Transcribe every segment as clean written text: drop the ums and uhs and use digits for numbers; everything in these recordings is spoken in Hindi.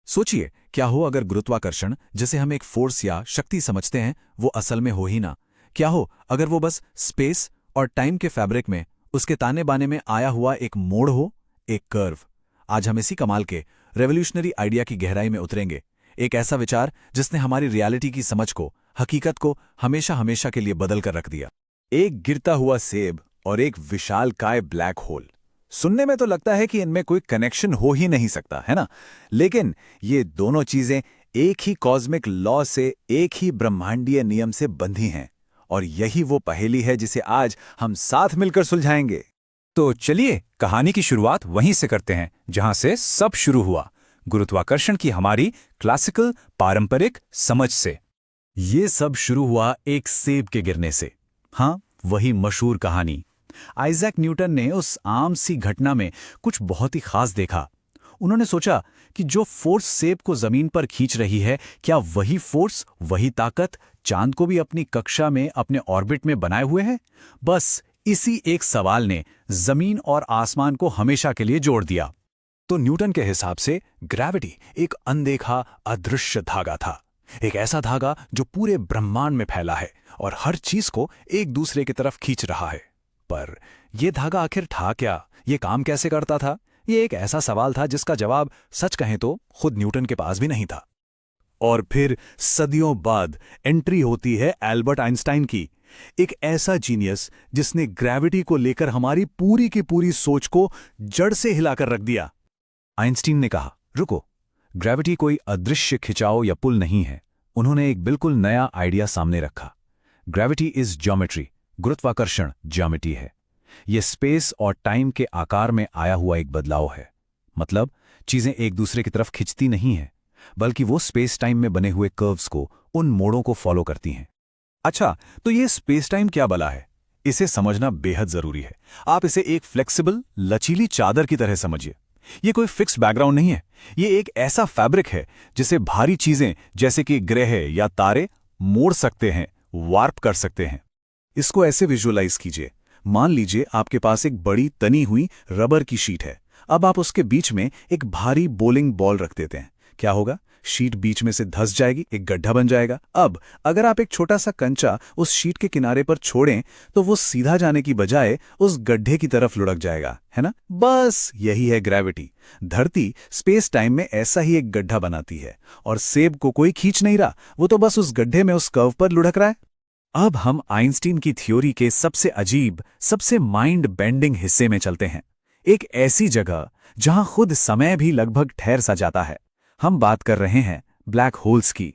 सोचिए, क्या हो अगर गुरुत्वाकर्षण, जिसे हम एक फोर्स या शक्ति समझते हैं, वो असल में हो ही ना। क्या हो अगर वो बस स्पेस और टाइम के फैब्रिक में, उसके ताने बाने में आया हुआ एक मोड़ हो, एक कर्व। आज हम इसी कमाल के रेवोल्यूशनरी आइडिया की गहराई में उतरेंगे। एक ऐसा विचार जिसने हमारी रियलिटी की समझ को, हकीकत को हमेशा हमेशा के लिए बदल कर रख दिया। एक गिरता हुआ सेब और एक विशालकाय ब्लैक होल। सुनने में तो लगता है कि इनमें कोई कनेक्शन हो ही नहीं सकता, है ना? लेकिन ये दोनों चीजें एक ही कॉस्मिक लॉ से, एक ही ब्रह्मांडीय नियम से बंधी हैं। और यही वो पहेली है जिसे आज हम साथ मिलकर सुलझाएंगे। तो चलिए कहानी की शुरुआत वहीं से करते हैं जहां से सब शुरू हुआ, गुरुत्वाकर्षण की हमारी क्लासिकल पारंपरिक समझ से। ये सब शुरू हुआ एक सेब के गिरने से। हाँ, वही मशहूर कहानी। आइजैक न्यूटन ने उस आम सी घटना में कुछ बहुत ही खास देखा। उन्होंने सोचा कि जो फोर्स सेब को जमीन पर खींच रही है, क्या वही फोर्स, वही ताकत चांद को भी अपनी कक्षा में, अपने ऑर्बिट में बनाए हुए है? बस इसी एक सवाल ने जमीन और आसमान को हमेशा के लिए जोड़ दिया। तो न्यूटन के हिसाब से ग्रेविटी एक अनदेखा, अदृश्य धागा था। एक ऐसा धागा जो पूरे ब्रह्मांड में फैला है और हर चीज को एक दूसरे की तरफ खींच रहा है। पर यह धागा आखिर था क्या? ये काम कैसे करता था? ये एक ऐसा सवाल था जिसका जवाब सच कहें तो खुद न्यूटन के पास भी नहीं था। और फिर सदियों बाद एंट्री होती है एल्बर्ट आइंस्टाइन की, एक ऐसा जीनियस जिसने ग्रेविटी को लेकर हमारी पूरी की पूरी सोच को जड़ से हिलाकर रख दिया। आइंस्टीन ने कहा, रुको, ग्रेविटी कोई अदृश्य खिंचाव या पुल नहीं है। उन्होंने एक बिल्कुल नया आइडिया सामने रखा। ग्रेविटी इज ज्योमेट्री, गुरुत्वाकर्षण ज्योमेट्री है। यह स्पेस और टाइम के आकार में आया हुआ एक बदलाव है। मतलब चीजें एक दूसरे की तरफ खिंचती नहीं हैं, बल्कि वो स्पेस टाइम में बने हुए कर्व्स को, उन मोड़ों को फॉलो करती हैं। अच्छा, तो ये स्पेस टाइम क्या बला है? इसे समझना बेहद जरूरी है। आप इसे एक फ्लेक्सिबल, लचीली चादर की तरह समझिए। ये कोई फिक्स बैकग्राउंड नहीं है। ये एक ऐसा फैब्रिक है जिसे भारी चीजें जैसे कि ग्रह या तारे मोड़ सकते हैं, वार्प कर सकते हैं। इसको ऐसे विजुअलाइज कीजिए। मान लीजिए आपके पास एक बड़ी तनी हुई रबर की शीट है। अब आप उसके बीच में एक भारी बोलिंग बॉल रख देते हैं। क्या होगा? शीट बीच में से धंस जाएगी, एक गड्ढा बन जाएगा। अब अगर आप एक छोटा सा कंचा उस शीट के किनारे पर छोड़ें तो वो सीधा जाने की बजाय उस गड्ढे की तरफ लुढ़क जाएगा, है ना? बस यही है ग्रेविटी। धरती स्पेस टाइम में ऐसा ही एक गड्ढा बनाती है और सेब को कोई खींच नहीं रहा, वो तो बस उस गड्ढे में, उस कर्व पर लुढ़क रहा है। अब हम आइंस्टीन की थ्योरी के सबसे अजीब, सबसे माइंड बेंडिंग हिस्से में चलते हैं। एक ऐसी जगह जहां खुद समय भी लगभग ठहर सा जाता है। हम बात कर रहे हैं ब्लैक होल्स की।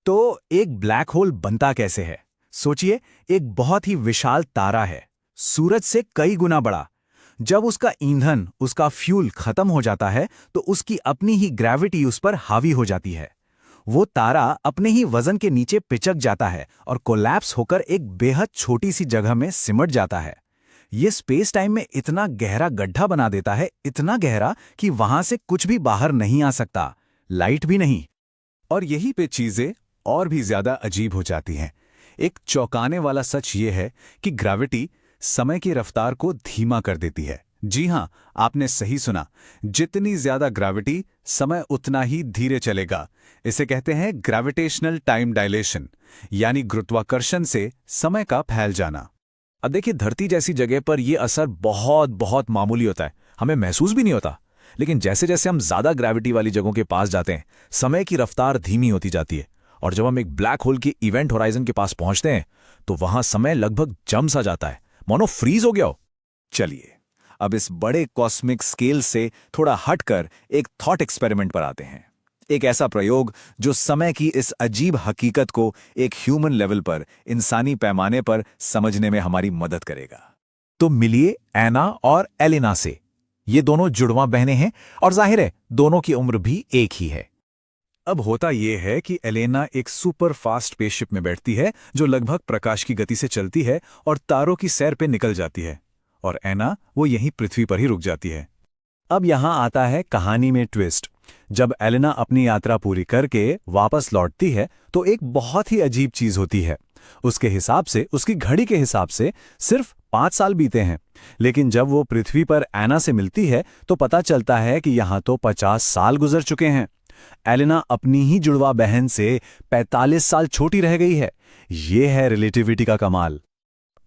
तो एक ब्लैक होल बनता कैसे है? सोचिए, एक बहुत ही विशाल तारा है, सूरज से कई गुना बड़ा। जब उसका ईंधन, उसका फ्यूल खत्म हो जाता है तो उसकी अपनी ही ग्रेविटी उस पर हावी हो जाती है। वो तारा अपने ही वजन के नीचे पिचक जाता है और कोलैप्स होकर एक बेहद छोटी सी जगह में सिमट जाता है। ये स्पेस टाइम में इतना गहरा गड्ढा बना देता है, इतना गहरा कि वहां से कुछ भी बाहर नहीं आ सकता, लाइट भी नहीं। और यहीं पे चीजें और भी ज्यादा अजीब हो जाती हैं। एक चौंकाने वाला सच ये है कि ग्रेविटी समय की रफ्तार को धीमा कर देती है। जी हां, आपने सही सुना। जितनी ज्यादा ग्रेविटी, समय उतना ही धीरे चलेगा। इसे कहते हैं ग्रेविटेशनल टाइम डायलेशन, यानी गुरुत्वाकर्षण से समय का फैल जाना। अब देखिए, धरती जैसी जगह पर यह असर बहुत बहुत मामूली होता है, हमें महसूस भी नहीं होता। लेकिन जैसे जैसे हम ज्यादा ग्रेविटी वाली जगहों के पास जाते हैं, समय की रफ्तार धीमी होती जाती है। और जब हम एक ब्लैक होल के इवेंट होराइजन के पास पहुंचते हैं तो वहां समय लगभग जम सा जाता है, मानो फ्रीज हो गया हो। चलिए, अब इस बड़े कॉस्मिक स्केल से थोड़ा हटकर एक थॉट एक्सपेरिमेंट पर आते हैं। एक ऐसा प्रयोग जो समय की इस अजीब हकीकत को एक ह्यूमन लेवल पर, इंसानी पैमाने पर समझने में हमारी मदद करेगा। तो मिलिए एना और एलेना से। ये दोनों जुड़वां बहनें हैं और जाहिर है दोनों की उम्र भी एक ही है। अब होता यह है कि एलेना एक सुपर फास्ट स्पेसशिप में बैठती है जो लगभग प्रकाश की गति से चलती है और तारों की सैर पे निकल जाती है। और एना वो यहीं पृथ्वी पर ही रुक जाती है। अब यहां आता है कहानी में ट्विस्ट। जब एलेना अपनी यात्रा पूरी करके वापस लौटती है तो एक बहुत ही अजीब चीज होती है। उसके हिसाब से, उसकी घड़ी के हिसाब से सिर्फ 5 साल बीते हैं। लेकिन जब वो पृथ्वी पर एना से मिलती है तो पता चलता है कि यहां तो 50 साल गुजर चुके हैं। एलेना अपनी ही जुड़वा बहन से 45 साल छोटी रह गई है। ये है रिलेटिविटी का कमाल।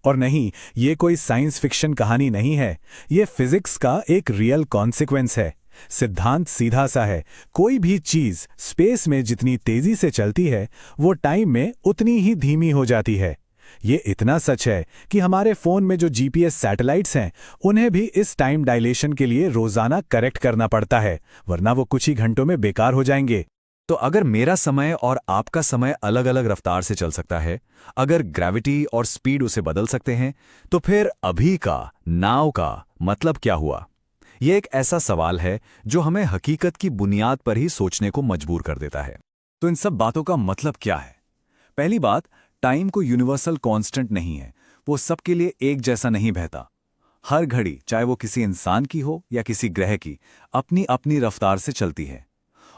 और नहीं, ये कोई साइंस फिक्शन कहानी नहीं है, ये फिजिक्स का एक रियल कॉन्सिक्वेंस है। सिद्धांत सीधा सा है, कोई भी चीज स्पेस में जितनी तेजी से चलती है वो टाइम में उतनी ही धीमी हो जाती है। ये इतना सच है कि हमारे फोन में जो जीपीएस सैटेलाइट्स हैं उन्हें भी इस टाइम डायलेशन के लिए रोजाना करेक्ट करना पड़ता है, वरना वो कुछ ही घंटों में बेकार हो जाएंगे। तो अगर मेरा समय और आपका समय अलग अलग रफ्तार से चल सकता है, अगर ग्रेविटी और स्पीड उसे बदल सकते हैं, तो फिर अभी का नाउ का मतलब क्या हुआ? यह एक ऐसा सवाल है जो हमें हकीकत की बुनियाद पर ही सोचने को मजबूर कर देता है। तो इन सब बातों का मतलब क्या है? पहली बात, टाइम को यूनिवर्सल कांस्टेंट नहीं है, वो सबके लिए एक जैसा नहीं बहता। हर घड़ी, चाहे वो किसी इंसान की हो या किसी ग्रह की, अपनी अपनी रफ्तार से चलती है।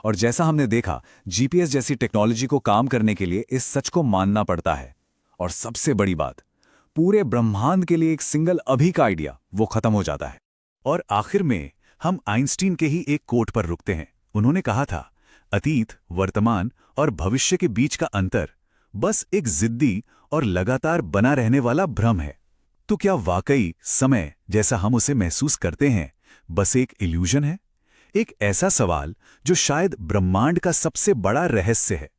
और जैसा हमने देखा, जीपीएस जैसी टेक्नोलॉजी को काम करने के लिए इस सच को मानना पड़ता है। और सबसे बड़ी बात, पूरे ब्रह्मांड के लिए एक सिंगल अभी का आइडिया वो खत्म हो जाता है। और आखिर में हम आइंस्टीन के ही एक कोट पर रुकते हैं। उन्होंने कहा था, अतीत, वर्तमान और भविष्य के बीच का अंतर बस एक जिद्दी और लगातार बना रहने वाला भ्रम है। तो क्या वाकई समय, जैसा हम उसे महसूस करते हैं, बस एक इल्यूजन है? एक ऐसा सवाल जो शायद ब्रह्मांड का सबसे बड़ा रहस्य है।